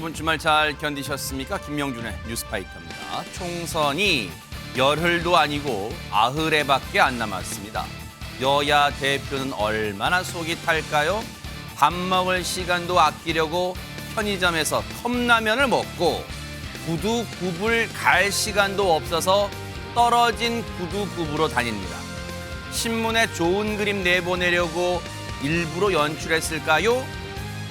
여러분 주말 잘 견디셨습니까? 김명준의 뉴스파이터입니다. 총선이 열흘도 아니고 아흘에밖에 안 남았습니다. 여야 대표는 얼마나 속이 탈까요? 밥 먹을 시간도 아끼려고 편의점에서 컵라면을 먹고 구두굽을 갈 시간도 없어서 떨어진 구두굽으로 다닙니다. 신문에 좋은 그림 내보내려고 일부러 연출했을까요?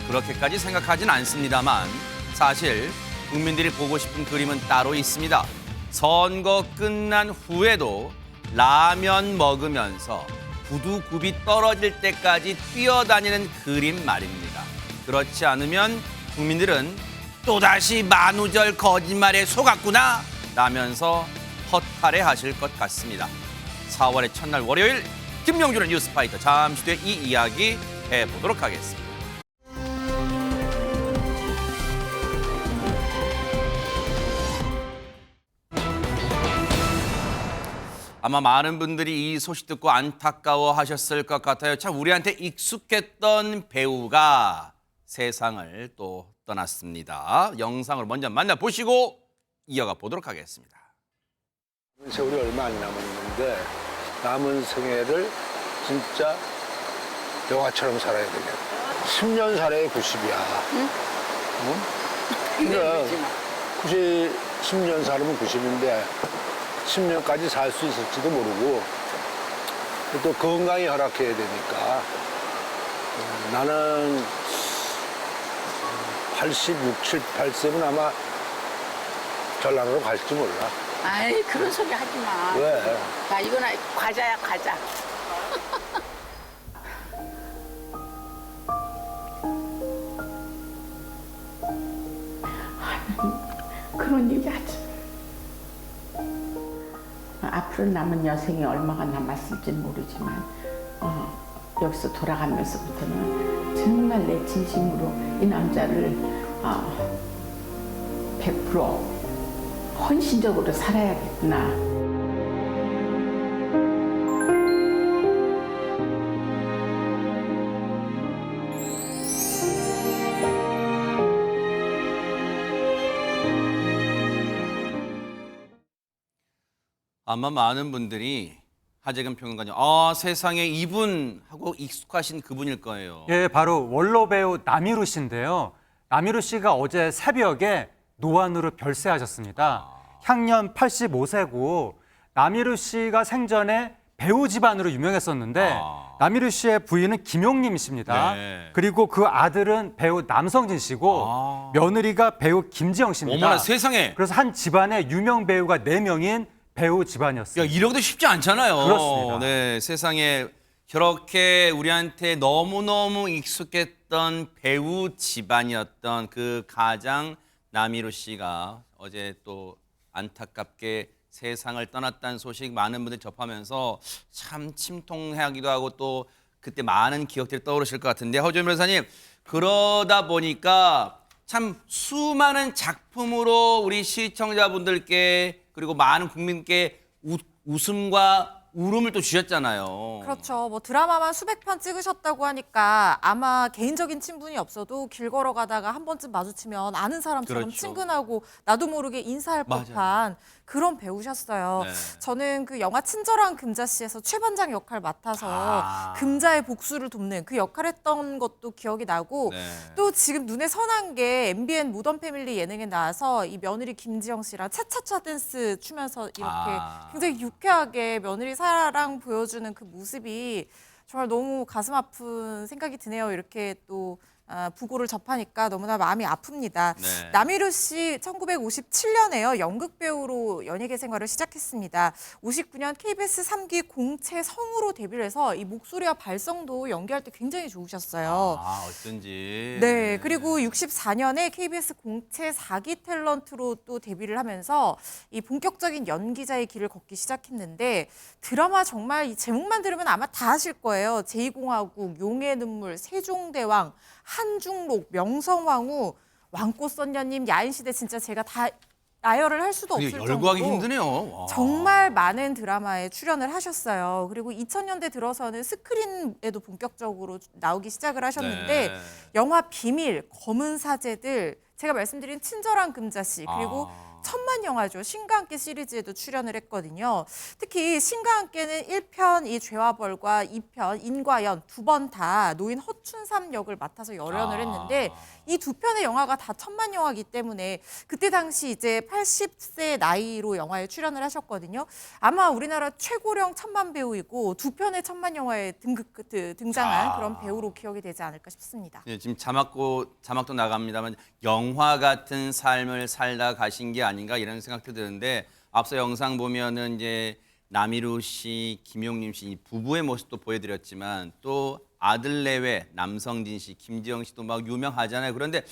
그렇게까지 생각하진 않습니다만 사실 국민들이 보고 싶은 그림은 따로 있습니다. 선거 끝난 후에도 라면 먹으면서 구두굽이 떨어질 때까지 뛰어다니는 그림 말입니다. 그렇지 않으면 국민들은 또다시 만우절 거짓말에 속았구나 라면서 허탈해하실 것 같습니다. 4월의 첫날 월요일 김명준의 뉴스파이터, 잠시 뒤에 이 이야기 해보도록 하겠습니다. 아마 많은 분들이 이 소식 듣고 안타까워하셨을 것 같아요. 참 우리한테 익숙했던 배우가 세상을 또 떠났습니다. 영상을 먼저 만나보시고 이어가 보도록 하겠습니다. 세월이 얼마 안 남았는데 남은 생애를 진짜 영화처럼 살아야 되겠다. 10년 살아야 90이야. 응? 그러니까 10년 살면 90인데 10년까지 살 수 있을지도 모르고 또 건강이 허락해야 되니까 나는 86, 7, 8세면 아마 전라도로 갈지 몰라. 아이 그런 소리 하지 마. 왜? 야 이거나 과자야 과자. 그런 얘기 하지. 앞으로 남은 여생이 얼마가 남았을지는 모르지만 여기서 돌아가면서부터는 정말 내 진심으로 이 남자를 100% 헌신적으로 살아야겠구나. 아마 많은 분들이 하재근 평론가님, 세상에 이분 하고 익숙하신 그분일 거예요. 예, 바로 원로 배우 남희루 씨인데요. 남희루 씨가 어제 새벽에 노안으로 별세하셨습니다. 향년 85세고 남희루 씨가 생전에 배우 집안으로 유명했었는데 남희루 씨의 부인은 김용림 씨입니다. 네. 그리고 그 아들은 배우 남성진 씨고 며느리가 배우 김지영 씨입니다. 어머나 세상에. 그래서 한 집안에 유명 배우가 4명인 배우 집안이었어요. 야, 이런 것도 쉽지 않잖아요. 그렇습니다. 네, 세상에 저렇게 우리한테 너무너무 익숙했던 배우 집안이었던 그 가장 남희루 씨가 어제 또 안타깝게 세상을 떠났다는 소식 많은 분들이 접하면서 참 침통하기도 하고 또 그때 많은 기억들이 떠오르실 것 같은데, 허준 변호사님, 그러다 보니까 참 수많은 작품으로 우리 시청자분들께 그리고 많은 국민께 웃음과 울음을 또 주셨잖아요. 그렇죠. 뭐 드라마만 수백 편 찍으셨다고 하니까 아마 개인적인 친분이 없어도 길 걸어가다가 한 번쯤 마주치면 아는 사람처럼 그렇죠. 친근하고 나도 모르게 인사할 법한 그런 배우셨어요. 네. 저는 그 영화 친절한 금자씨에서 최반장 역할 맡아서 금자의 복수를 돕는 그 역할 했던 것도 기억이 나고 네. 또 지금 눈에 선한 게 MBN 모던 패밀리 예능에 나와서 이 며느리 김지영 씨랑 차차차 댄스 추면서 이렇게 굉장히 유쾌하게 며느리 사랑 보여주는 그 모습이 정말 너무 가슴 아픈 생각이 드네요. 이렇게 또 부고를 접하니까 너무나 마음이 아픕니다. 네. 남희루 씨 1957년에요. 연극 배우로 연예계 생활을 시작했습니다. 59년 KBS 3기 공채 성우로 데뷔를 해서 이 목소리와 발성도 연기할 때 굉장히 좋으셨어요. 어쩐지. 네, 그리고 64년에 KBS 공채 4기 탤런트로 또 데뷔를 하면서 이 본격적인 연기자의 길을 걷기 시작했는데 드라마 정말 이 제목만 들으면 아마 다 아실 거예요. 제2공화국, 용의 눈물, 세종대왕, 한중록, 명성황후, 왕꽃선녀님, 야인시대 진짜 제가 다 나열을 할 수도 없을 열거하기 정도로 힘드네요. 와. 정말 많은 드라마에 출연을 하셨어요. 그리고 2000년대 들어서는 스크린에도 본격적으로 나오기 시작을 하셨는데 네. 영화 비밀, 검은 사제들, 제가 말씀드린 친절한 금자씨 그리고 천만 영화죠. 신과 함께 시리즈에도 출연을 했거든요. 특히 신과 함께는 1편 이 죄와 벌과 2편 인과 연 두 번 다 노인 허춘삼 역을 맡아서 열연을 했는데 이 두 편의 영화가 다 천만 영화이기 때문에 그때 당시 이제 80세 나이로 영화에 출연을 하셨거든요. 아마 우리나라 최고령 천만 배우이고 두 편의 천만 영화에 등장한 그런 배우로 기억이 되지 않을까 싶습니다. 예, 지금 자막도 나갑니다만 영화 같은 삶을 살다 가신 게 아닌가 이런 생각도 드는데 앞서 영상 보면은 이제 남희루 씨, 김용림 씨 이 부부의 모습도 보여드렸지만 또 아들 내외 남성진 씨, 김지영 씨도 막 유명하잖아요. 그런데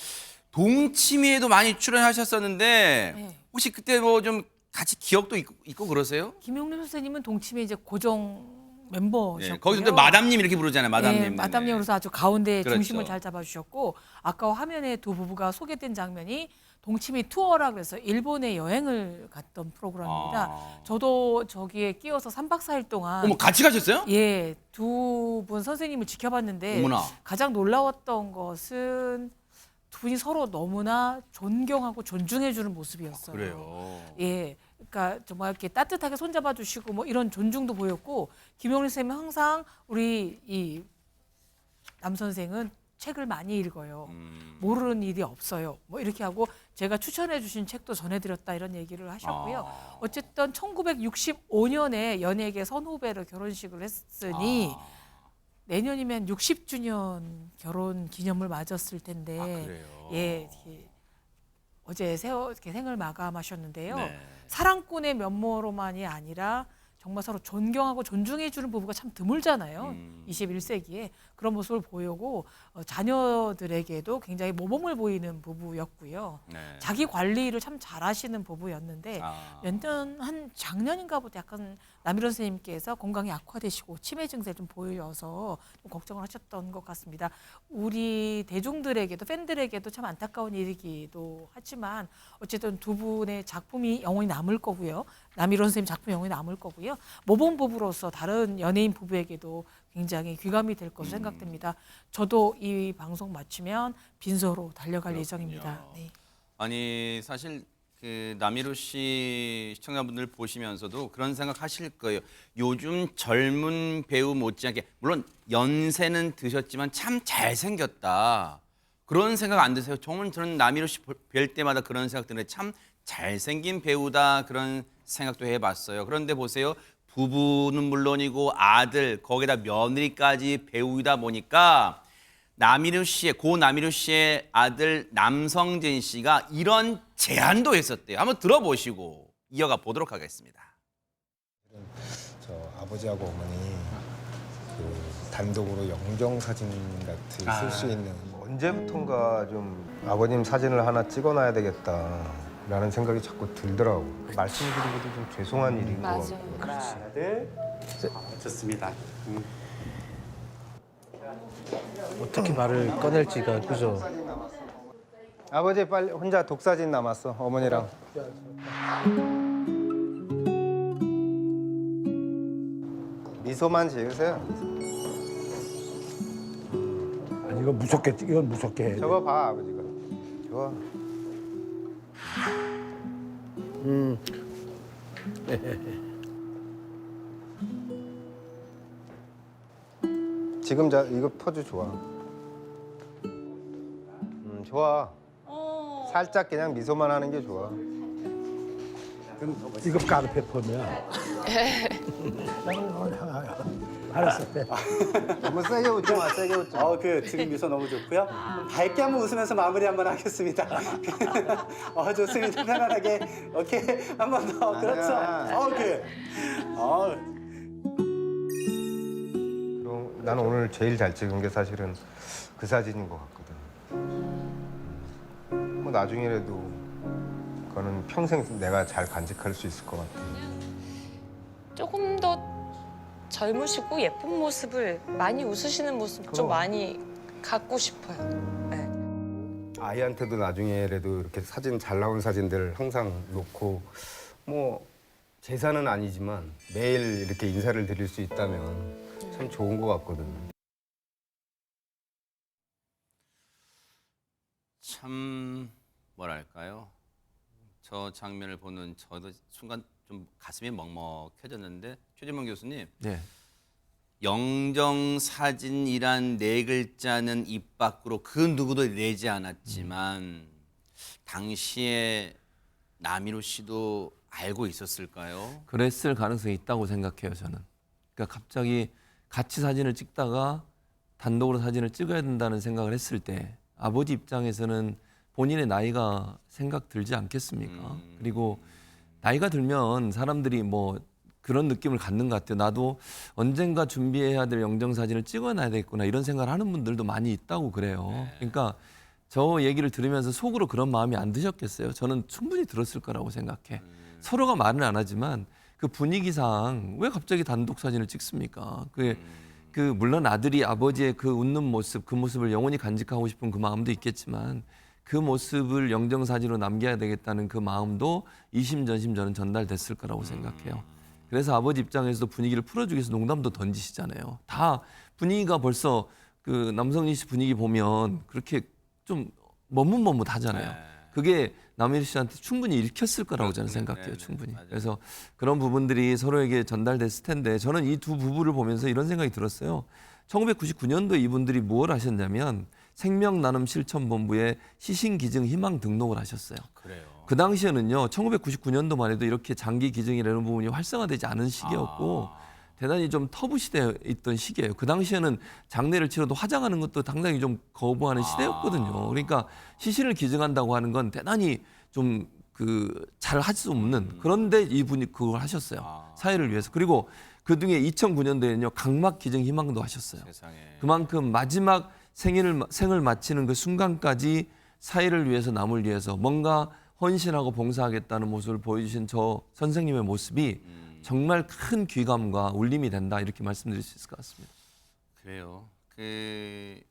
동치미에도 많이 출연하셨었는데 네. 혹시 그때 뭐 좀 같이 기억도 있고 그러세요? 김용림 선생님은 동치미 이제 고정 멤버셨고요. 네, 거기서 또 마담님 이렇게 부르잖아요. 마담님. 네, 마담님으로서 아주 가운데 그렇죠. 중심을 잘 잡아주셨고 아까 화면에 두 부부가 소개된 장면이 동치미 투어라 그래서 일본에 여행을 갔던 프로그램입니다. 저도 저기에 끼어서 3박 4일 동안 어머 같이 가셨어요? 예, 두 분 선생님을 지켜봤는데 어머나. 가장 놀라웠던 것은 두 분이 서로 너무나 존경하고 존중해주는 모습이었어요. 그래요. 예, 그러니까 정말 이렇게 따뜻하게 손잡아 주시고 뭐 이런 존중도 보였고 김용림 쌤은 항상 우리 이 남 선생은 책을 많이 읽어요. 모르는 일이 없어요. 뭐 이렇게 하고 제가 추천해 주신 책도 전해드렸다 이런 얘기를 하셨고요. 어쨌든 1965년에 연예계 선후배로 결혼식을 했으니 내년이면 60주년 결혼 기념을 맞았을 텐데 그래요. 예, 어제 이렇게 생을 마감하셨는데요. 네. 사랑꾼의 면모로만이 아니라 정말 서로 존경하고 존중해주는 부부가 참 드물잖아요. 21세기에 그런 모습을 보이고 자녀들에게도 굉장히 모범을 보이는 부부였고요. 네. 자기 관리를 참 잘하시는 부부였는데 아. 한 작년인가부터 약간 남희론 선생님께서 건강이 악화되시고 치매 증세를 좀 보여서 좀 걱정을 하셨던 것 같습니다. 우리 대중들에게도 팬들에게도 참 안타까운 일이기도 하지만 어쨌든 두 분의 작품이 영원히 남을 거고요. 남희론 선생님 작품이 영원히 남을 거고요. 모범 부부로서 다른 연예인 부부에게도 굉장히 귀감이 될 것으로 생각됩니다. 저도 이 방송 마치면 빈소로 달려갈 예정입니다. 네. 아니 사실 그 남희루 씨 시청자분들 보시면서도 그런 생각하실 거예요. 요즘 젊은 배우 못지않게 물론 연세는 드셨지만 참 잘생겼다. 그런 생각 안 드세요? 정말 저는 남희루 씨 뵐 때마다 그런 생각 드는데 참 잘생긴 배우다 그런 생각도 해봤어요. 그런데 보세요. 부부는 물론이고 아들 거기다 며느리까지 배우이다 보니까 고 남희루 씨의 아들 남성진 씨가 이런 제안도 했었대요. 한번 들어보시고 이어가 보도록 하겠습니다. 저 아버지하고 어머니 그 단독으로 영정 사진 같은 쓸 수 있는 언제부턴가 좀 아버님 사진을 하나 찍어놔야 되겠다라는 생각이 자꾸 들더라고. 말씀드리기도 좀 죄송한 일인 것 같고. 하나, 둘. 좋습니다. 어떻게 말을 꺼낼지가 그죠. 아버지 빨리 혼자 독사진 남았어 어머니랑. 미소만 지으세요. 아니 이건 무섭게 해. 저거 봐 아버지가. 저거. 지금 이거 포즈 좋아. 좋아. 살짝 그냥 미소만 하는 게 좋아. 이거 까르페퍼면. 알았어. 너무 세게 웃지 마, 세게 웃지 마. 지금 미소 너무 좋고요. 밝게 한번 웃으면서 마무리 한번 하겠습니다. 좋습니다. 편안하게. 오케이. 한 번 더. 그렇죠. 아니야. 그럼 나는 오늘 제일 잘 찍은 게 사실은 그 사진인 것 같거든. 뭐 나중에라도 그거는 평생 내가 잘 간직할 수 있을 것 같아. 조금 더 젊으시고 예쁜 모습을 많이 웃으시는 모습 좀 그럼. 많이 갖고 싶어요. 네. 아이한테도 나중에라도 이렇게 사진 잘 나온 사진들 항상 놓고 뭐 재산은 아니지만 매일 이렇게 인사를 드릴 수 있다면 참 좋은 것 같거든. 참 뭐랄까요? 저 장면을 보는 저도 순간 좀 가슴이 먹먹해졌는데 최진봉 교수님, 네. 영정 사진이란 네 글자는 입 밖으로 그 누구도 내지 않았지만 당시에 남희로 씨도 알고 있었을까요? 그랬을 가능성이 있다고 생각해요, 저는. 그러니까 갑자기 같이 사진을 찍다가 단독으로 사진을 찍어야 된다는 생각을 했을 때 아버지 입장에서는 본인의 나이가 생각 들지 않겠습니까? 그리고 나이가 들면 사람들이 뭐 그런 느낌을 갖는 것 같아요. 나도 언젠가 준비해야 될 영정 사진을 찍어놔야 되겠구나 이런 생각을 하는 분들도 많이 있다고 그래요. 그러니까 저 얘기를 들으면서 속으로 그런 마음이 안 드셨겠어요. 저는 충분히 들었을 거라고 생각해. 서로가 말은 안 하지만 그 분위기상 왜 갑자기 단독 사진을 찍습니까? 그 물론 아들이 아버지의 그 웃는 모습, 그 모습을 영원히 간직하고 싶은 그 마음도 있겠지만 그 모습을 영정 사진으로 남겨야 되겠다는 그 마음도 이심전심 저는 전달됐을 거라고 생각해요. 그래서 아버지 입장에서도 분위기를 풀어주기 위해서 농담도 던지시잖아요. 다 분위기가 벌써 그 남성희 씨 분위기 보면 그렇게 좀 머뭇머뭇하잖아요. 그게 남희로 씨한테 충분히 읽혔을 거라고 저는 생각해요. 충분히. 그래서 그런 부분들이 서로에게 전달됐을 텐데 저는 이 두 부부를 보면서 이런 생각이 들었어요. 1999년도에 이분들이 뭘 하셨냐면 생명나눔실천본부에 시신기증희망 등록을 하셨어요. 그래요. 그 당시에는요, 1999년도만 해도 이렇게 장기 기증이라는 부분이 활성화되지 않은 시기였고 대단히 좀 터부시대에 있던 시기예요. 그 당시에는 장례를 치러도 화장하는 것도 상당히 좀 거부하는 시대였거든요. 그러니까 시신을 기증한다고 하는 건 대단히 좀 잘 할 수 없는 그런데 이분이 그걸 하셨어요. 사회를 위해서. 그리고 그중에 2009년도에는요, 각막 기증 희망도 하셨어요. 세상에. 그만큼 마지막 생을 마치는 그 순간까지 사회를 위해서 남을 위해서 뭔가 헌신하고 봉사하겠다는 모습을 보여주신 저 선생님의 모습이 정말 큰 귀감과 울림이 된다 이렇게 말씀드릴 수 있을 것 같습니다. 그래요. 그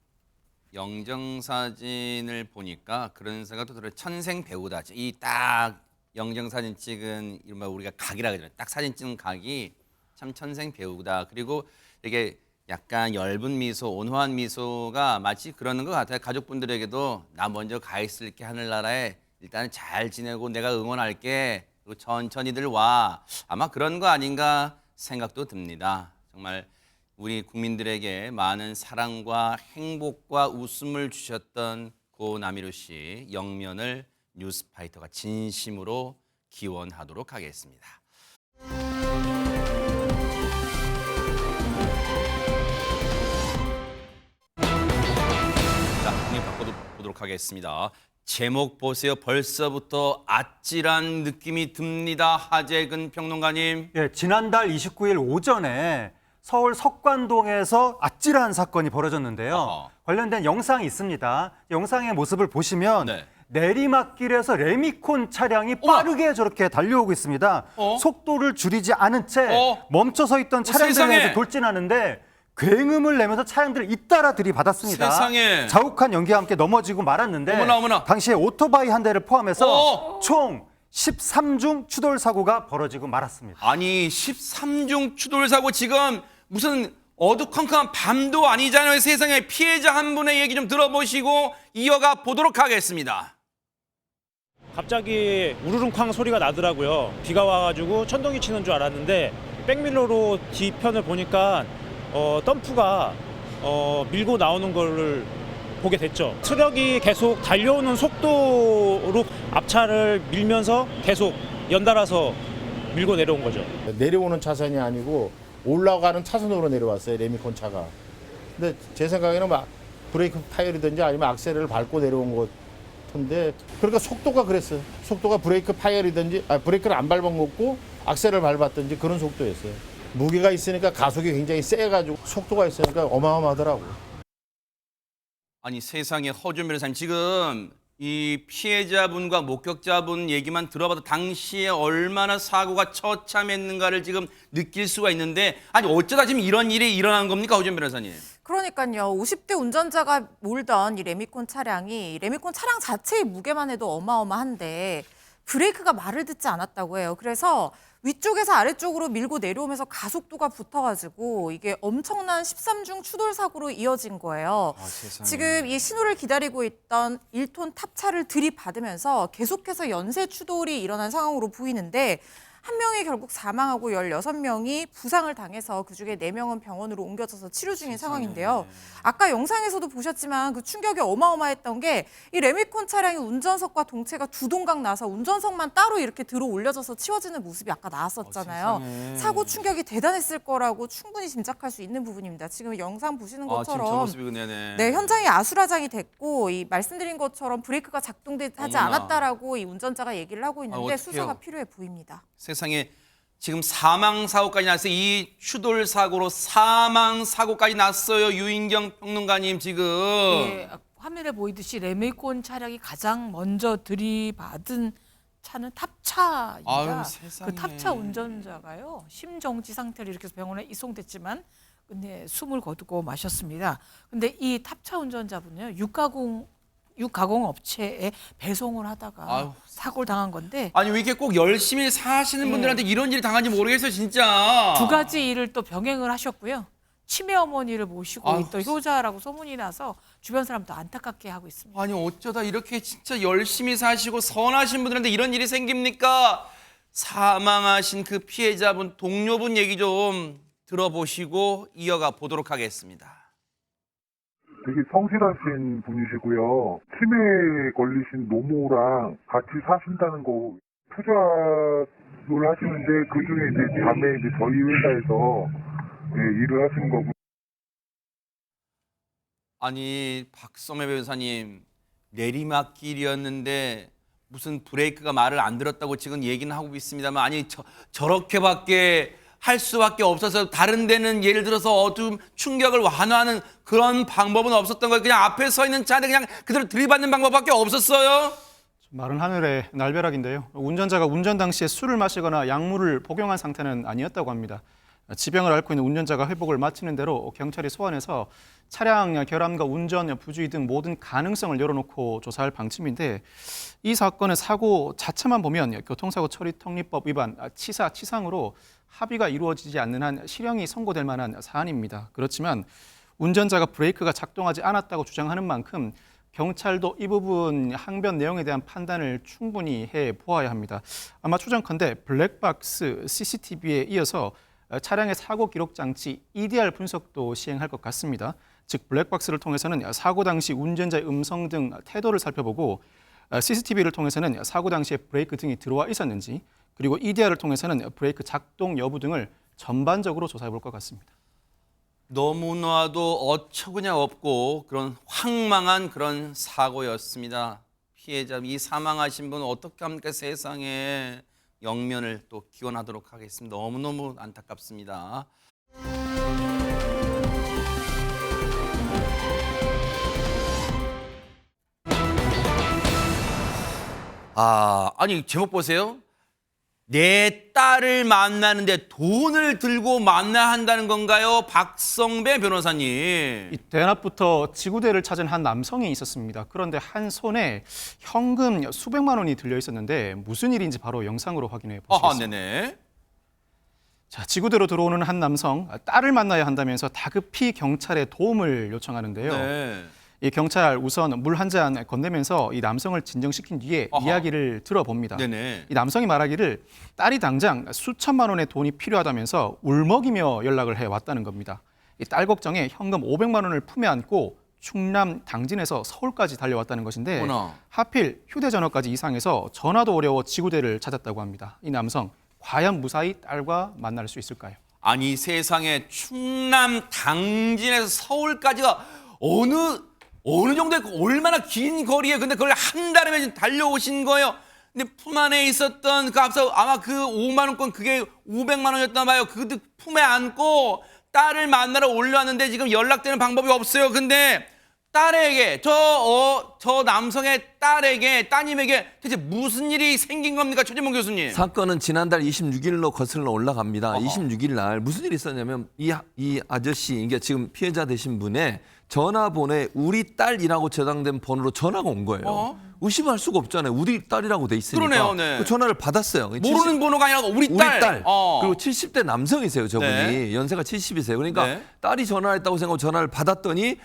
영정 사진을 보니까 그런 생각도 들어요. 천생 배우다. 이 딱 영정 사진 찍은 이른바 우리가 각이라 그러잖아요. 딱 사진 찍은 각이 참 천생 배우다. 그리고 이게 약간 엷은 미소, 온화한 미소가 마치 그러는 것 같아요. 가족분들에게도 나 먼저 가 있을게 하늘나라에 일단 잘 지내고 내가 응원할게. 그리고 천천히들 와. 아마 그런 거 아닌가 생각도 듭니다. 정말 우리 국민들에게 많은 사랑과 행복과 웃음을 주셨던 고 남희로 씨 영면을 뉴스파이터가 진심으로 기원하도록 하겠습니다. 자, 분위기 바꿔보도록 하겠습니다. 제목 보세요. 벌써부터 아찔한 느낌이 듭니다. 하재근 평론가님. 예, 지난달 29일 오전에 서울 석관동에서 아찔한 사건이 벌어졌는데요. 관련된 영상이 있습니다. 영상의 모습을 보시면 내리막길에서 레미콘 차량이 빠르게 저렇게 달려오고 있습니다. 속도를 줄이지 않은 채 멈춰서 있던 차량들을 향해서 돌진하는데 굉음을 내면서 차량들을 잇따라 들이받았습니다. 세상에. 자욱한 연기와 함께 넘어지고 말았는데 어머나. 당시에 오토바이 한 대를 포함해서 총 13중 추돌 사고가 벌어지고 말았습니다. 아니 13중 추돌 사고 지금 무슨 어두컴컴한 밤도 아니잖아요. 세상에. 피해자 한 분의 얘기 좀 들어보시고 이어가 보도록 하겠습니다. 갑자기 우르릉쾅 소리가 나더라고요. 비가 와가지고 천둥이 치는 줄 알았는데 백밀러로 뒤편을 보니까 덤프가 밀고 나오는 걸 보게 됐죠. 트럭이 계속 달려오는 속도로 앞차를 밀면서 계속 연달아서 밀고 내려온 거죠. 내려오는 차선이 아니고 올라가는 차선으로 내려왔어요, 레미콘 차가. 근데 제 생각에는 막 브레이크 파열이든지 아니면 악셀을 밟고 내려온 것 같은데, 그러니까 속도가 그랬어요. 속도가 브레이크 파열이든지 브레이크를 안 밟아먹고 악셀을 밟았든지 그런 속도였어요. 무게가 있으니까 가속이 굉장히 세가지고 속도가 있으니까 어마어마하더라고요. 아니 세상에. 허준 변호사님, 지금 이 피해자분과 목격자분 얘기만 들어봐도 당시에 얼마나 사고가 처참했는가를 지금 느낄 수가 있는데, 아니 어쩌다 지금 이런 일이 일어난 겁니까, 허준 변호사님? 그러니까요. 50대 운전자가 몰던 이 레미콘 차량이 레미콘 차량 자체의 무게만 해도 어마어마한데 브레이크가 말을 듣지 않았다고 해요. 그래서 위쪽에서 아래쪽으로 밀고 내려오면서 가속도가 붙어가지고 이게 엄청난 13중 추돌 사고로 이어진 거예요. 지금 이 신호를 기다리고 있던 1톤 탑차를 들이받으면서 계속해서 연쇄 추돌이 일어난 상황으로 보이는데 한 명이 결국 사망하고 16명이 부상을 당해서 그중에 4명은 병원으로 옮겨져서 치료 중인 상황인데요. 아까 영상에서도 보셨지만 그 충격이 어마어마했던 게 이 레미콘 차량의 운전석과 동체가 두 동강 나서 운전석만 따로 이렇게 들어 올려져서 치워지는 모습이 아까 나왔었잖아요. 사고 충격이 대단했을 거라고 충분히 짐작할 수 있는 부분입니다. 지금 영상 보시는 것처럼 네, 현장이 아수라장이 됐고 이 말씀드린 것처럼 브레이크가 작동하지 않았다라고 이 운전자가 얘기를 하고 있는데 수사가 필요해 보입니다. 세상에 지금 사망 사고까지 났어요. 이 추돌 사고로 사망 사고까지 났어요. 유인경 평론가님 지금. 예, 화면에 보이듯이 레미콘 차량이 가장 먼저 들이받은 차는 탑차입니다. 아유, 세상에. 그 탑차 운전자가요 심정지 상태로 이렇게 해서 병원에 이송됐지만 근데 숨을 거두고 마셨습니다. 근데 이 탑차 운전자분은요 육가공 업체에 배송을 하다가 사고를 당한 건데 아니 왜 이렇게 꼭 열심히 사시는 분들한테 이런 일이 당한지 모르겠어요 진짜. 두 가지 일을 또 병행을 하셨고요. 치매 어머니를 모시고 또 효자라고 소문이 나서 주변 사람도 안타깝게 하고 있습니다. 아니 어쩌다 이렇게 진짜 열심히 사시고 선하신 분들한테 이런 일이 생깁니까? 사망하신 그 피해자분 동료분 얘기 좀 들어보시고 이어가 보도록 하겠습니다. 되게 성실하신 분이시고요. 치매에 걸리신 노모랑 같이 사신다는 거 투자를 하시는데 그중에 이제 밤에 이제 저희 회사에서 일을 하시는 거고. 아니 박성매 변호사님 내리막길이었는데 무슨 브레이크가 말을 안 들었다고 지금 얘기는 하고 있습니다만 아니 저렇게밖에 할 수밖에 없어서 다른 데는 예를 들어서 어둠 충격을 완화하는 그런 방법은 없었던 거예요. 그냥 앞에 서 있는 차한테 그냥 그대로 들이받는 방법밖에 없었어요. 마른 하늘의 날벼락인데요. 운전자가 운전 당시에 술을 마시거나 약물을 복용한 상태는 아니었다고 합니다. 지병을 앓고 있는 운전자가 회복을 마치는 대로 경찰이 소환해서 차량 결함과 운전 부주의 등 모든 가능성을 열어놓고 조사할 방침인데 이 사건의 사고 자체만 보면 교통사고 처리 특례법 위반 치상으로 합의가 이루어지지 않는 한 실형이 선고될 만한 사안입니다. 그렇지만 운전자가 브레이크가 작동하지 않았다고 주장하는 만큼 경찰도 이 부분 항변 내용에 대한 판단을 충분히 해보아야 합니다. 아마 추정컨대 블랙박스 CCTV에 이어서 차량의 사고 기록 장치 EDR 분석도 시행할 것 같습니다. 즉 블랙박스를 통해서는 사고 당시 운전자의 음성 등 태도를 살펴보고 CCTV를 통해서는 사고 당시에 브레이크 등이 들어와 있었는지 그리고 EDR을 통해서는 브레이크 작동 여부 등을 전반적으로 조사해 볼 것 같습니다. 너무나도 어처구니 없고 그런 황망한 그런 사고였습니다. 피해자 이 사망하신 분 어떻게 합니까? 세상에 영면을 또 기원하도록 하겠습니다. 너무너무 안타깝습니다. 아니 제목 보세요. 내 딸을 만나는데 돈을 들고 만나야 한다는 건가요? 박성배 변호사님. 이 대낮부터 지구대를 찾은 한 남성이 있었습니다. 그런데 한 손에 현금 수백만 원이 들려 있었는데 무슨 일인지 바로 영상으로 확인해 보시겠습니다. 네네. 자, 지구대로 들어오는 한 남성, 딸을 만나야 한다면서 다급히 경찰에 도움을 요청하는데요. 네. 이 경찰 우선 물 한 잔 건네면서 이 남성을 진정시킨 뒤에 이야기를 들어봅니다. 네네. 이 남성이 말하기를 딸이 당장 수천만 원의 돈이 필요하다면서 울먹이며 연락을 해왔다는 겁니다. 이 딸 걱정에 현금 500만 원을 품에 안고 충남 당진에서 서울까지 달려왔다는 것인데 하필 휴대전화까지 이상해서 전화도 어려워 지구대를 찾았다고 합니다. 이 남성 과연 무사히 딸과 만날 수 있을까요? 아니 세상에 충남 당진에서 서울까지가 어느 정도의 얼마나 긴 거리에 근데 그걸 한 달에 달려오신 거예요. 근데 품 안에 있었던 그 앞서 아마 그 5만 원권 그게 500만 원이었나 봐요. 그 품에 안고 딸을 만나러 올라왔는데 지금 연락되는 방법이 없어요. 근데 딸에게 저 남성의 딸에게 따님에게 대체 무슨 일이 생긴 겁니까? 최진봉 교수님. 사건은 지난달 26일로 거슬러 올라갑니다. 26일 날 무슨 일이 있었냐면 이 아저씨, 이게 지금 피해자 되신 분의 전화번호에 우리 딸이라고 저장된 번호로 전화가 온 거예요. 의심할 수가 없잖아요. 우리 딸이라고 돼 있으니까. 그러네요, 네. 그 전화를 받았어요. 모르는 번호가 아니라 우리 딸. 그리고 70대 남성이세요, 저분이. 네. 연세가 70이세요. 그러니까 네. 딸이 전화했다고 생각하고 전화를 받았더니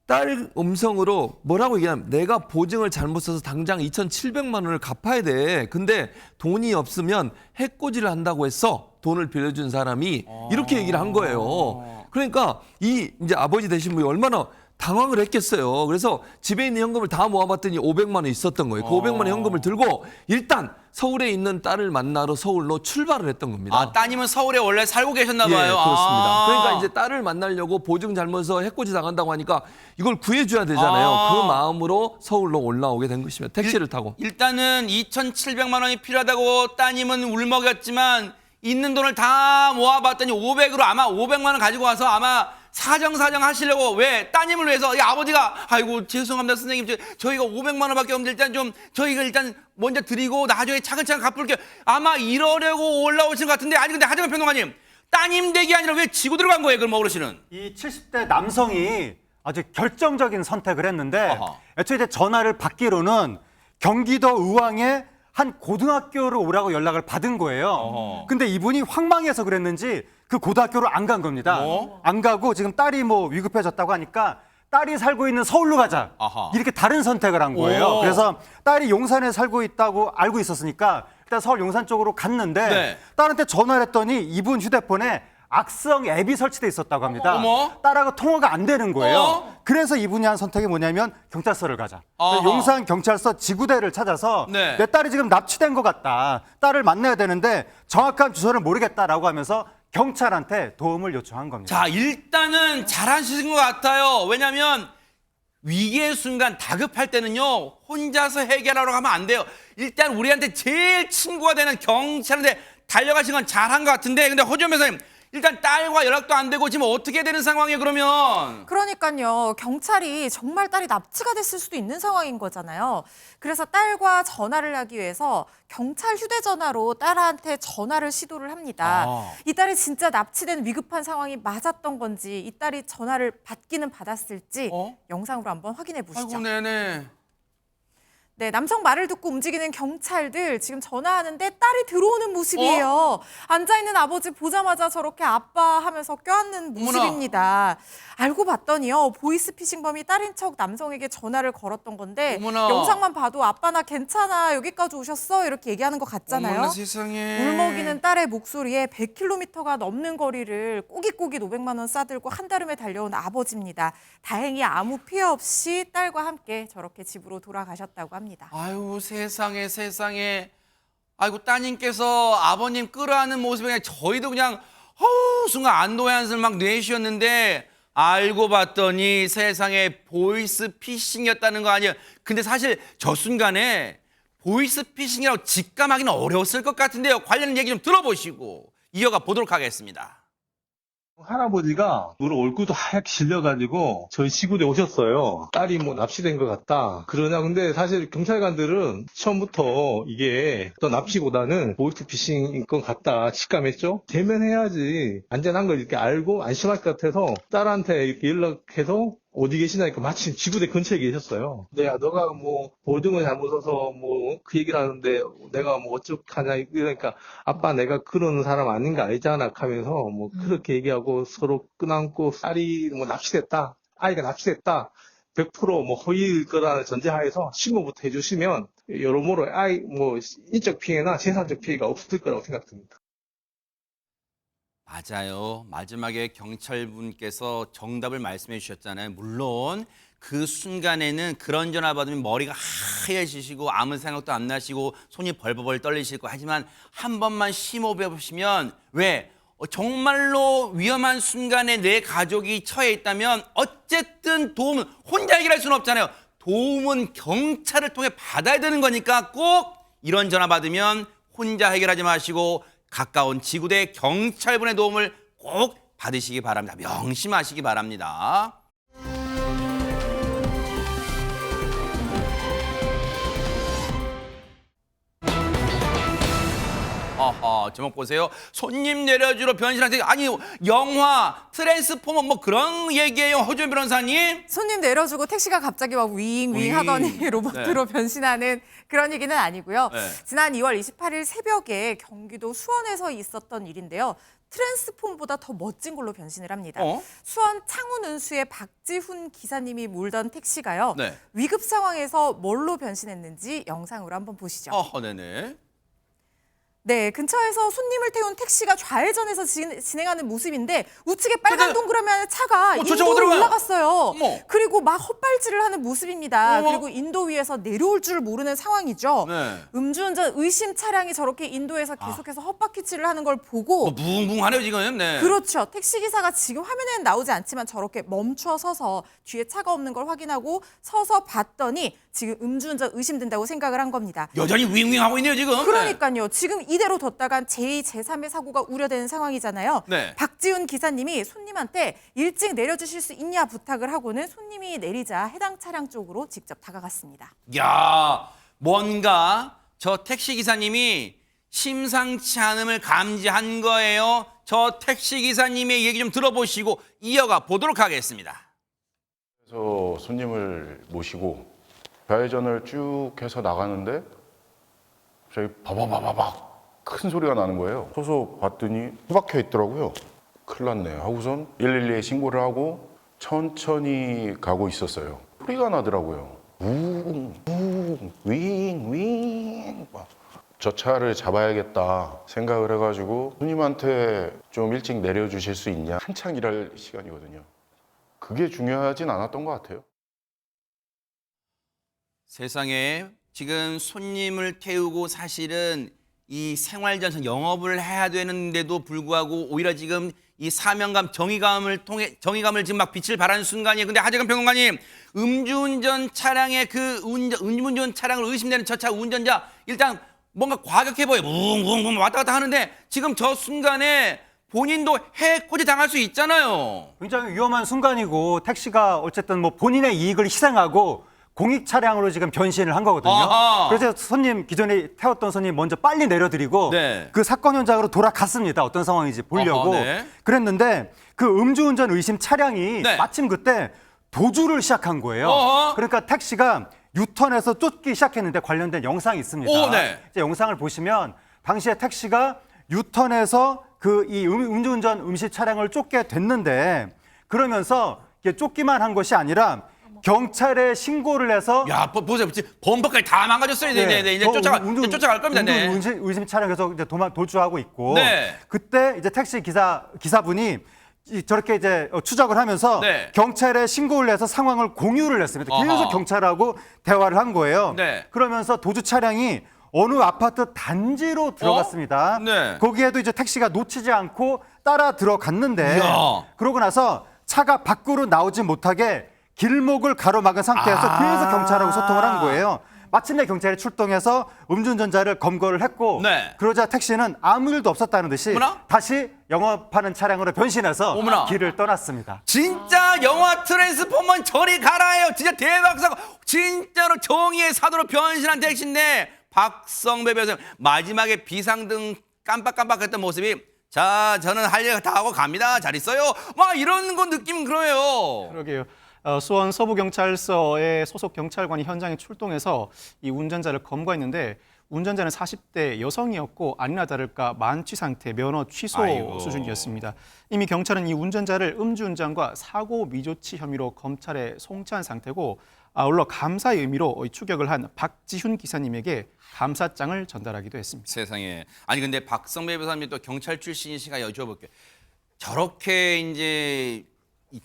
딸 음성으로 뭐라고 얘기하면 내가 보증을 잘못 써서 당장 2,700만 원을 갚아야 돼. 근데 돈이 없으면 해코지를 한다고 했어. 돈을 빌려준 사람이 이렇게 얘기를 한 거예요. 그러니까 이제 아버지 되신 분이 얼마나 당황을 했겠어요. 그래서 집에 있는 현금을 다 모아봤더니 500만 원 있었던 거예요. 그 500만 원 현금을 들고 일단 서울에 있는 딸을 만나러 서울로 출발을 했던 겁니다. 아, 따님은 서울에 원래 살고 계셨나 봐요. 예, 그렇습니다. 아. 그러니까 이제 딸을 만나려고 보증 잘못해서 해코지 당한다고 하니까 이걸 구해줘야 되잖아요. 아. 그 마음으로 서울로 올라오게 된 것입니다. 택시를 타고. 일단은 2,700만 원이 필요하다고 따님은 울먹였지만 있는 돈을 다 모아봤더니 500으로 아마 500만 원 가지고 와서 아마 사정 하시려고 왜 따님을 위해서 이 아버지가 아이고 죄송합니다 선생님 저희가 500만 원밖에 없는데 일단 좀 저희가 일단 먼저 드리고 나중에 차근차근 갚을게요. 아마 이러려고 올라오신 것 같은데 아니 근데 하정현 평론가님 따님 댁이 아니라 왜 지고 들어간 거예요 그럼 어르신은? 이 70대 남성이 아주 결정적인 선택을 했는데 아하. 애초에 이제 전화를 받기로는 경기도 의왕의 한 고등학교로 오라고 연락을 받은 거예요. 근데 이분이 황망해서 그랬는지 그 고등학교로 안 간 겁니다. 안 가고 지금 딸이 뭐 위급해졌다고 하니까 딸이 살고 있는 서울로 가자. 아하. 이렇게 다른 선택을 한 거예요. 오. 그래서 딸이 용산에 살고 있다고 알고 있었으니까 일단 서울 용산 쪽으로 갔는데 네. 딸한테 전화를 했더니 이분 휴대폰에 악성 앱이 설치돼 있었다고 합니다. 어머. 딸하고 통화가 안 되는 거예요. 그래서 이분이 한 선택이 뭐냐면 경찰서를 가자. 아하. 용산 경찰서 지구대를 찾아서 네. 내 딸이 지금 납치된 것 같다. 딸을 만나야 되는데 정확한 주소를 모르겠다라고 하면서 경찰한테 도움을 요청한 겁니다. 자 일단은 잘하신 것 같아요. 왜냐하면 위기의 순간 다급할 때는요 혼자서 해결하러 가면 안 돼요. 일단 우리한테 제일 친구가 되는 경찰한테 달려가신 건 잘한 것 같은데 근데 허지원 변호사님 일단 딸과 연락도 안 되고 지금 어떻게 되는 상황이에요 그러면? 그러니까요. 경찰이 정말 딸이 납치가 됐을 수도 있는 상황인 거잖아요. 그래서 딸과 전화를 하기 위해서 경찰 휴대전화로 딸한테 전화를 시도를 합니다. 아. 이 딸이 진짜 납치된 위급한 상황이 맞았던 건지 이 딸이 전화를 받기는 받았을지 영상으로 한번 확인해 보시죠. 아이고 네네. 네, 남성 말을 듣고 움직이는 경찰들 지금 전화하는데 딸이 들어오는 모습이에요. 앉아있는 아버지 보자마자 저렇게 아빠 하면서 껴안는 모습입니다. 알고 봤더니요. 보이스피싱범이 딸인 척 남성에게 전화를 걸었던 건데 어머나. 영상만 봐도 아빠 나 괜찮아 여기까지 오셨어 이렇게 얘기하는 것 같잖아요. 어머나 세상에. 울먹이는 딸의 목소리에 100km가 넘는 거리를 꼬깃꼬깃 500만 원 싸들고 한달음에 달려온 아버지입니다. 다행히 아무 피해 없이 딸과 함께 저렇게 집으로 돌아가셨다고 합니다. 아유 세상에. 아이고 따님께서 아버님 끌어안는 모습에 그냥 저희도 그냥 순간 안도의 한숨을 막 내쉬었는데 알고 봤더니 세상에 보이스피싱이었다는 거 아니에요. 근데 사실 저 순간에 보이스피싱이라고 직감하기는 어려웠을 것 같은데요. 관련 얘기 좀 들어보시고 이어가 보도록 하겠습니다. 할아버지가 눈을 얼굴도 하얗게 질려가지고 저희 시골에 오셨어요. 딸이 뭐 납치된 것 같다 그러냐. 근데 사실 경찰관들은 처음부터 이게 또 납치보다는 보이스피싱인 것 같다 직감했죠. 대면해야지 안전한 걸 이렇게 알고 안심할 것 같아서 딸한테 이렇게 연락해서 어디 계시냐니까 마침 지구대 근처에 계셨어요. 내가 너가 뭐 보증을 잘못 써서 뭐 그 얘기를 하는데 내가 뭐 어쩌하냐 그러니까 아빠 내가 그런 사람 아닌 거 알잖아 하면서 뭐 그렇게 얘기하고 서로 끈안고 딸이 뭐 납치됐다 아이가 납치됐다 100% 뭐 허위일 거라는 전제하에서 신고부터 해주시면 여러모로 아이 뭐 인적 피해나 재산적 피해가 없을 거라고 생각됩니다. 맞아요. 마지막에 경찰분께서 정답을 말씀해 주셨잖아요. 물론 그 순간에는 그런 전화 받으면 머리가 하얘지시고 아무 생각도 안 나시고 손이 벌벌 떨리실 거 하지만 한 번만 심호흡해 보시면 왜 정말로 위험한 순간에 내 가족이 처해 있다면 어쨌든 도움은 혼자 해결할 수는 없잖아요. 도움은 경찰을 통해 받아야 되는 거니까 꼭 이런 전화 받으면 혼자 해결하지 마시고 가까운 지구대 경찰분의 도움을 꼭 받으시기 바랍니다. 명심하시기 바랍니다. 허허, 제목 보세요. 손님 내려주러 변신한 택시. 아니, 영화 트랜스포머 뭐 그런 얘기예요, 허준 변호사님? 손님 내려주고 택시가 갑자기 막 윙 하더니 로봇으로 변신하는 그런 얘기는 아니고요. 네. 지난 2월 28일 새벽에 경기도 수원에서 있었던 일인데요. 트랜스폼보다 더 멋진 걸로 변신을 합니다. 수원 창원 운수의 박지훈 기사님이 몰던 택시가요. 네. 위급 상황에서 뭘로 변신했는지 영상으로 한번 보시죠. 네네. 네, 근처에서 손님을 태운 택시가 좌회전해서 진행하는 모습인데 우측에 빨간 동그라미 차가 인도로 올라갔어요. 그리고 막 헛발질을 하는 모습입니다. 그리고 인도 위에서 내려올 줄 모르는 상황이죠. 네. 음주운전 의심 차량이 저렇게 인도에서 계속해서 헛바퀴질을 하는 걸 보고 뭉뭉하네요, 지금. 네. 그렇죠. 택시기사가 지금 화면에는 나오지 않지만 저렇게 멈춰 서서 뒤에 차가 없는 걸 확인하고 서서 봤더니 지금 음주운전 의심된다고 생각을 한 겁니다. 여전히 윙윙하고 있네요, 지금. 그러니까요. 지금 이대로 뒀다간 제2, 제3의 사고가 우려되는 상황이잖아요. 네. 박지훈 기사님이 손님한테 일찍 내려주실 수 있냐 부탁을 하고는 손님이 내리자 해당 차량 쪽으로 직접 다가갔습니다. 야, 뭔가 저 택시 기사님이 심상치 않음을 감지한 거예요. 저 택시 기사님의 얘기 좀 들어보시고 이어가 보도록 하겠습니다. 그래서 손님을 모시고 좌회전을 쭉 해서 나가는데 갑자기 바바바바박 큰 소리가 나는 거예요. 서서 봤더니 후박혀 있더라고요. 큰일 났네 하고선 112에 신고를 하고 천천히 가고 있었어요. 소리가 나더라고요. 윙, 윙. 저 차를 잡아야겠다 생각을 해가지고 손님한테 좀 일찍 내려주실 수 있냐. 한창 일할 시간이거든요. 그게 중요하진 않았던 것 같아요. 세상에 지금 손님을 태우고 사실은 이 생활전선 영업을 해야 되는데도 불구하고 오히려 지금 이 사명감, 정의감을 지금 막 빛을 발하는 순간이에요. 근데 하재근 평론가님, 음주운전 차량의 음주운전 차량을 의심되는 저 차 운전자 일단 뭔가 과격해 보여요. 뭉뭉뭉 왔다 갔다 하는데 지금 저 순간에 본인도 해코지 당할 수 있잖아요. 굉장히 위험한 순간이고 택시가 어쨌든 뭐 본인의 이익을 희생하고 공익 차량으로 지금 변신을 한 거거든요. 아하. 그래서 기존에 태웠던 손님 먼저 빨리 내려드리고 네. 그 사건 현장으로 돌아갔습니다. 어떤 상황인지 보려고. 네. 그랬는데 그 음주운전 의심 차량이 마침 그때 도주를 시작한 거예요. 그러니까 택시가 유턴해서 쫓기 시작했는데 관련된 영상이 있습니다. 이제 영상을 보시면 당시에 택시가 유턴해서 그 이 음주운전 음식 차량을 쫓게 됐는데 그러면서 이게 쫓기만 한 것이 아니라 경찰에 신고를 해서 보세요. 범퍼까지 다 망가졌어요. 이제 쫓아갈 겁니다. 네. 의심 차량에서 이제 도주하고 있고 네. 그때 이제 택시 기사분이 저렇게 이제 추적을 하면서 경찰에 신고를 해서 상황을 공유를 했습니다. 계속 경찰하고 대화를 한 거예요. 그러면서 도주 차량이 어느 아파트 단지로 들어갔습니다. 거기에도 이제 택시가 놓치지 않고 따라 들어갔는데 그러고 나서 차가 밖으로 나오지 못하게 길목을 가로막은 상태에서 계속 경찰하고 소통을 한 거예요. 마침내 경찰이 출동해서 음주운전자를 검거를 했고 그러자 택시는 아무 일도 없었다는 듯이 다시 영업하는 차량으로 변신해서 길을 떠났습니다. 진짜 영화 트랜스포머는 저리 가라예요. 진짜 대박 사고. 진짜로 정의의 사도로 변신한 택시인데 박성배 변호사 마지막에 비상등 깜빡깜빡했던 모습이 자 저는 할 일 다 하고 갑니다. 잘 있어요. 막 이런 거 느낌 그래요. 그러게요. 수원 서부경찰서의 소속 경찰관이 현장에 출동해서 이 운전자를 검거했는데 운전자는 40대 여성이었고 아니나 다를까 만취 상태, 면허 취소 수준이었습니다. 이미 경찰은 이 운전자를 음주운전과 사고 미조치 혐의로 검찰에 송치한 상태고 아울러 감사의 의미로 추격을 한 박지훈 기사님에게 감사장을 전달하기도 했습니다. 세상에. 아니 근데 박성배 변호사님이 또 경찰 출신이시가 여쭤볼게요. 저렇게 이제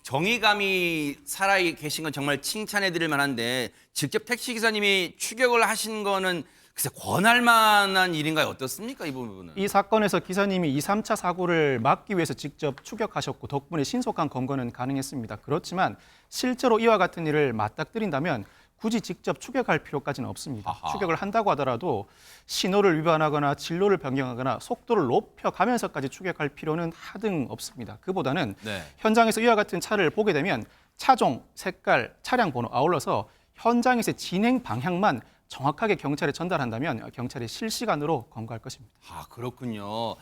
정의감이 살아 계신 건 정말 칭찬해 드릴 만한데 직접 택시 기사님이 추격을 하신 거는 글쎄 권할 만한 일인가요? 어떻습니까? 이 부분은. 이 사건에서 기사님이 2, 3차 사고를 막기 위해서 직접 추격하셨고 덕분에 신속한 검거는 가능했습니다. 그렇지만 실제로 이와 같은 일을 맞닥뜨린다면 굳이 직접 추격할 필요까지는 없습니다. 추격을 한다고 하더라도 신호를 위반하거나 진로를 변경하거나 속도를 높여가면서까지 추격할 필요는 하등 없습니다. 그보다는 현장에서 이와 같은 차를 보게 되면 차종, 색깔, 차량 번호 아울러서 현장에서의 진행 방향만 정확하게 경찰에 전달한다면 경찰이 실시간으로 검거할 것입니다. 아, 그렇군요.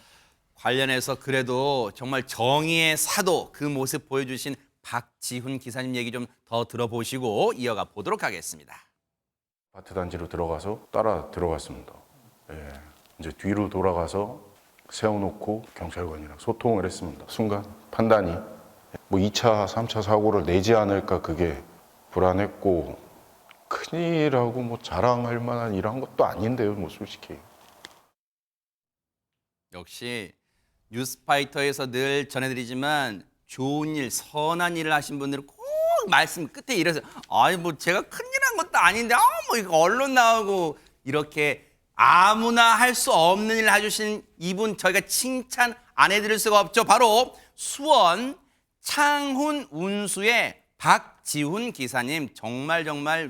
관련해서 그래도 정말 정의의 사도 그 모습 보여주신 박지훈 기사님 얘기 좀 더 들어보시고 이어가 보도록 하겠습니다. 아파트 단지로 들어가서 따라 들어갔습니다. 예, 이제 뒤로 돌아가서 세워놓고 경찰관이랑 소통을 했습니다. 순간 판단이 뭐 2차, 3차 사고를 내지 않을까 그게 불안했고 큰일하고 뭐 자랑할 만한 이런 것도 아닌데요, 뭐 솔직히. 역시 뉴스파이터에서 늘 전해드리지만 좋은 일, 선한 일을 하신 분들은 꼭 말씀 끝에 이래서 아니 뭐 제가 큰일한 것도 아닌데 뭐 이거 언론 나오고 이렇게 아무나 할 수 없는 일을 해주신 이분 저희가 칭찬 안 해드릴 수가 없죠. 바로 수원 창훈 운수의 박지훈 기사님 정말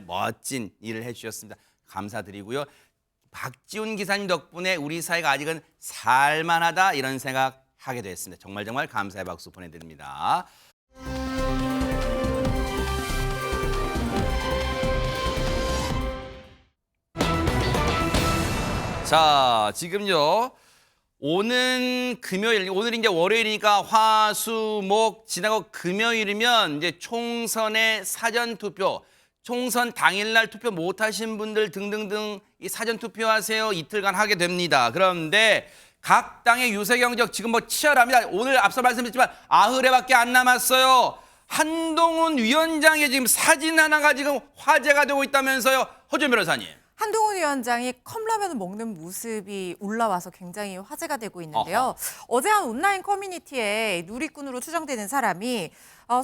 멋진 일을 해주셨습니다. 감사드리고요. 박지훈 기사님 덕분에 우리 사회가 아직은 살만하다 이런 생각하게 됐습니다. 정말 감사의 박수 보내드립니다. 자, 지금요. 오는 금요일, 오늘 이제 월요일이니까 화, 수, 목 지나고 금요일이면 이제 총선의 사전 투표, 총선 당일날 투표 못하신 분들 등등등 이 사전 투표하세요 이틀간 하게 됩니다. 그런데 각 당의 유세 경쟁 지금 뭐 치열합니다. 오늘 앞서 말씀드렸지만 90회밖에 안 남았어요. 한동훈 위원장의 지금 사진 하나가 지금 화제가 되고 있다면서요, 허준 변호사님. 한동훈 위원장이 컵라면을 먹는 모습이 올라와서 굉장히 화제가 되고 있는데요. 어제 한 온라인 커뮤니티에 누리꾼으로 추정되는 사람이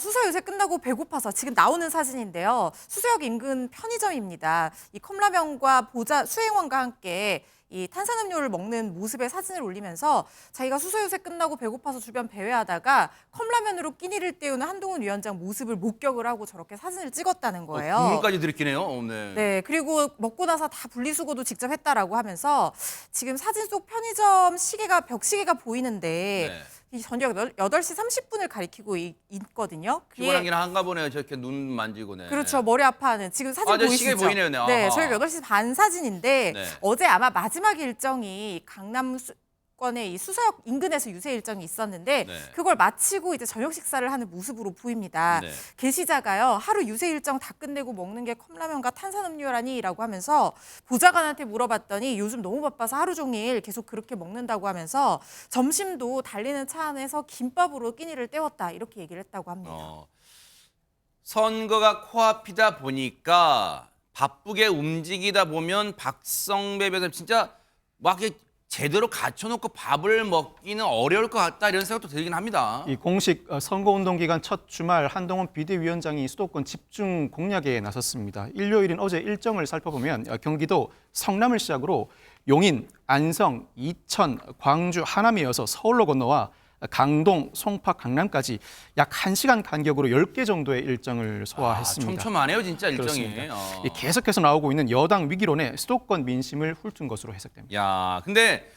수서 요새 끝나고 배고파서 지금 나오는 사진인데요. 수서역 인근 편의점입니다. 이 컵라면과 수행원과 함께 이 탄산음료를 먹는 모습의 사진을 올리면서 자기가 수서 요새 끝나고 배고파서 주변 배회하다가 컵라면으로 끼니를 때우는 한동훈 위원장 모습을 목격을 하고 저렇게 사진을 찍었다는 거예요. 국물까지 들이키네요. 오늘. 네, 그리고 먹고 나서 다 분리수거도 직접 했다라고 하면서 지금 사진 속 편의점 시계가 벽시계가 보이는데 네. 이 저녁 8시 30분을 가리키고 있거든요. 피곤하긴 한가 보네요. 저렇게 눈 만지고네. 그렇죠. 머리 아파하는. 지금 사진 저 보이시죠? 시계 보이네요. 네. 네, 아하. 저희가 8시 반 사진인데 네. 어제 아마 마지막 일정이 강남권의 이 수서역 인근에서 유세 일정이 있었는데 네. 그걸 마치고 이제 저녁 식사를 하는 모습으로 보입니다. 네. 게시자가요. 하루 유세 일정 다 끝내고 먹는 게 컵라면과 탄산음료라니라고 하면서 보좌관한테 물어봤더니 요즘 너무 바빠서 하루 종일 계속 그렇게 먹는다고 하면서 점심도 달리는 차 안에서 김밥으로 끼니를 때웠다 이렇게 얘기를 했다고 합니다. 선거가 코앞이다 보니까 바쁘게 움직이다 보면 박성배 변호사 진짜 막 이렇게 제대로 갖춰놓고 밥을 먹기는 어려울 것 같다 이런 생각도 들긴 합니다. 이 공식 선거운동 기간 첫 주말 한동훈 비대위원장이 수도권 집중 공략에 나섰습니다. 일요일인 어제 일정을 살펴보면 경기도 성남을 시작으로 용인, 안성, 이천, 광주, 하남에 이어서 서울로 건너와 강동, 송파, 강남까지 약 1시간 간격으로 10개 정도의 일정을 소화했습니다. 촘촘하네요, 진짜 일정이. 계속해서 나오고 있는 여당 위기론에 수도권 민심을 훑은 것으로 해석됩니다. 야, 근데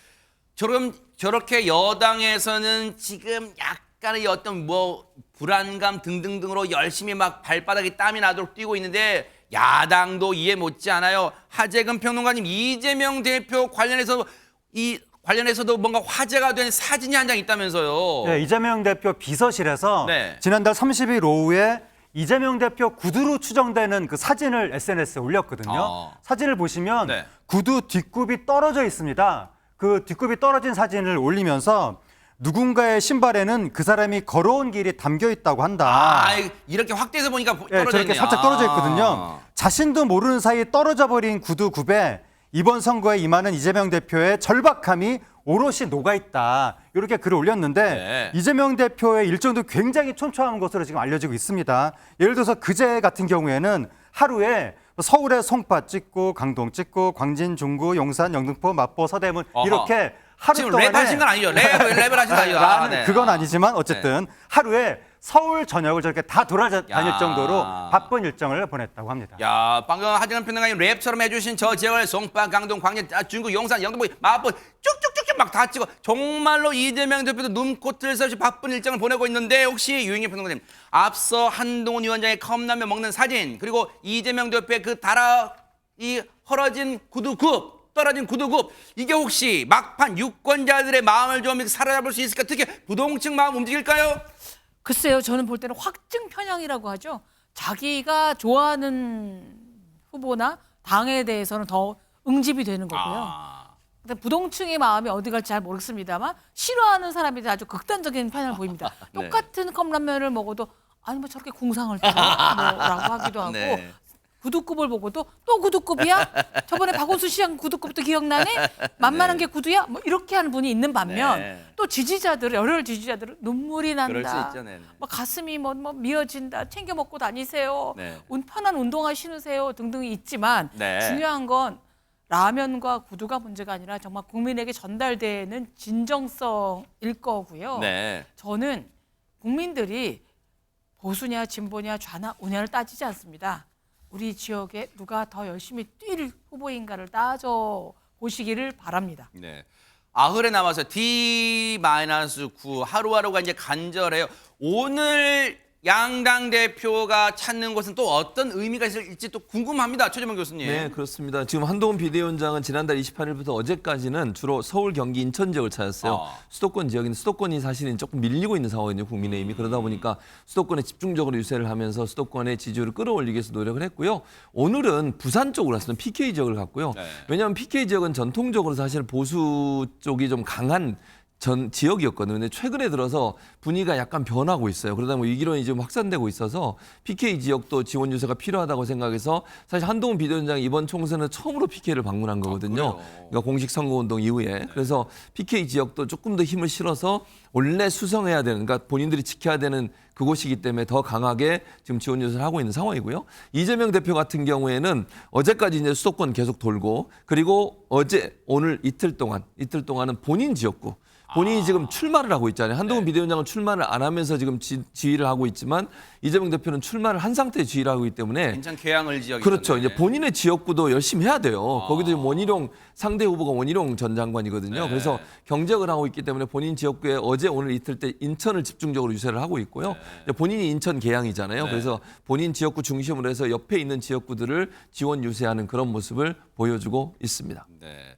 저렇게 여당에서는 지금 약간의 어떤 뭐 불안감 등등등으로 열심히 막 발바닥에 땀이 나도록 뛰고 있는데 야당도 이해 못지 않아요. 하재근 평론가님, 이재명 대표 관련해서도 뭔가 화제가 된 사진이 한 장 있다면서요. 네, 이재명 대표 비서실에서 네. 지난달 30일 오후에 이재명 대표 구두로 추정되는 그 사진을 SNS에 올렸거든요. 사진을 보시면 네. 구두 뒷굽이 떨어져 있습니다. 그 뒷굽이 떨어진 사진을 올리면서 누군가의 신발에는 그 사람이 걸어온 길이 담겨 있다고 한다. 이렇게 확대해서 보니까 네, 떨어져 저렇게 있네요. 살짝 떨어져 있거든요. 자신도 모르는 사이에 떨어져 버린 구두 굽에 이번 선거에 임하는 이재명 대표의 절박함이 오롯이 녹아있다. 이렇게 글을 올렸는데 네. 이재명 대표의 일정도 굉장히 촘촘한 것으로 지금 알려지고 있습니다. 예를 들어서 그제 같은 경우에는 하루에 서울에 송파 찍고 강동 찍고 광진, 중구, 용산, 영등포, 마포, 서대문 이렇게 하루 지금 동안에 랩하신 건 아니죠? 랩을 하신 거 아니죠? 네. 그건 아니지만 어쨌든 하루에 서울 전역을 저렇게 다 돌아다닐 정도로 바쁜 일정을 보냈다고 합니다. 야, 방금 하재근 평론가님 랩처럼 해주신 저 지역을 송파, 강동, 광진, 중구, 용산, 영등포, 마포 쭉쭉쭉쭉 막 다 찍어 정말로 이재명 대표도 눈코뜰 새 없이 바쁜 일정을 보내고 있는데 혹시 유영희 평론가님 앞서 한동훈 위원장의 컵라면 먹는 사진 그리고 이재명 대표의 그 달아 이 헐어진 구두굽, 떨어진 구두굽, 이게 혹시 막판 유권자들의 마음을 좀 사로잡을 수 있을까? 특히 부동층 마음 움직일까요? 글쎄요, 저는 볼 때는 확증 편향이라고 하죠. 자기가 좋아하는 후보나 당에 대해서는 더 응집이 되는 거고요. 근데 부동층의 마음이 어디 갈지 잘 모르겠습니다만 싫어하는 사람이 아주 극단적인 편향을 보입니다. 네. 똑같은 컵라면을 먹어도 아니 뭐 저렇게 궁상을 떠 뭐라고 하기도 하고 네. 구두굽을 보고도 또 구두굽이야? 저번에 박원순 시장 구두굽도 기억나네? 만만한 게 구두야? 뭐 이렇게 하는 분이 있는 반면 네. 또 지지자들, 열혈 지지자들은 눈물이 난다. 그럴 수 있죠. 네. 뭐 가슴이 뭐 미어진다. 챙겨 먹고 다니세요. 네. 편한 운동화 신으세요. 등등이 있지만 네. 중요한 건 라면과 구두가 문제가 아니라 정말 국민에게 전달되는 진정성일 거고요. 네. 저는 국민들이 보수냐 진보냐 좌나 우냐를 따지지 않습니다. 우리 지역에 누가 더 열심히 뛸 후보인가를 따져 보시기를 바랍니다. 네. 아흘에 남아서 D-9 하루하루가 이제 간절해요. 오늘 양당 대표가 찾는 곳은 또 어떤 의미가 있을지 또 궁금합니다. 최재만 교수님. 네, 그렇습니다. 지금 한동훈 비대위원장은 지난달 28일부터 어제까지는 주로 서울, 경기, 인천 지역을 찾았어요. 수도권 지역인데 수도권이 사실은 조금 밀리고 있는 상황이거든요. 국민의힘이. 그러다 보니까 수도권에 집중적으로 유세를 하면서 수도권의 지지율을 끌어올리기 위해서 노력을 했고요. 오늘은 부산 쪽으로 왔습니다. PK 지역을 갔고요. 네. 왜냐하면 PK 지역은 전통적으로 사실 보수 쪽이 좀 강한 전 지역이었거든요. 근데 최근에 들어서 분위기가 약간 변하고 있어요. 그러다 보니 위기론이 좀 확산되고 있어서 PK 지역도 지원 유세가 필요하다고 생각해서 사실 한동훈 비대위원장이 이번 총선은 처음으로 PK를 방문한 거거든요. 그러니까 공식 선거운동 이후에. 그래서 PK 지역도 조금 더 힘을 실어서 원래 수성해야 되는, 그러니까 본인들이 지켜야 되는 그곳이기 때문에 더 강하게 지금 지원 유세를 하고 있는 상황이고요. 이재명 대표 같은 경우에는 어제까지 이제 수도권 계속 돌고, 그리고 어제 오늘 이틀 동안은 본인 지역구, 본인이 지금 출마를 하고 있잖아요. 한동훈 비대위원장은 출마를 안 하면서 지금 지휘를 하고 있지만 이재명 대표는 출마를 한 상태에 지휘를 하고 있기 때문에 인천 계양을 지역이 그렇죠. 이제 본인의 지역구도 열심히 해야 돼요. 거기도 지금 원희룡 상대 후보가 원희룡 전 장관이거든요. 네. 그래서 경쟁을 하고 있기 때문에 본인 지역구에 어제 오늘 이틀 때 인천을 집중적으로 유세를 하고 있고요. 이제 본인이 인천 계양이잖아요. 네. 그래서 본인 지역구 중심으로 해서 옆에 있는 지역구들을 지원 유세하는 그런 모습을 보여주고 있습니다. 네.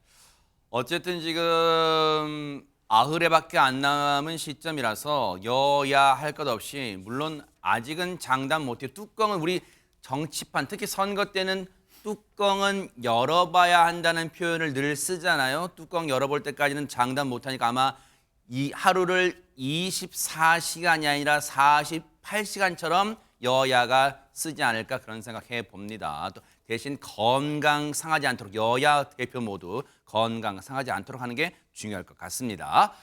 어쨌든 지금 아흘에밖에 안 남은 시점이라서 여야 할 것 없이, 물론 아직은 장담 못해요. 뚜껑은 우리 정치판, 특히 선거 때는 뚜껑은 열어봐야 한다는 표현을 늘 쓰잖아요. 뚜껑 열어볼 때까지는 장담 못하니까 아마 이 하루를 24시간이 아니라 48시간처럼 여야가 쓰지 않을까 그런 생각해 봅니다. 또 대신 건강 상하지 않도록, 여야 대표 모두 건강 상하지 않도록 하는 게 중요할 것 같습니다.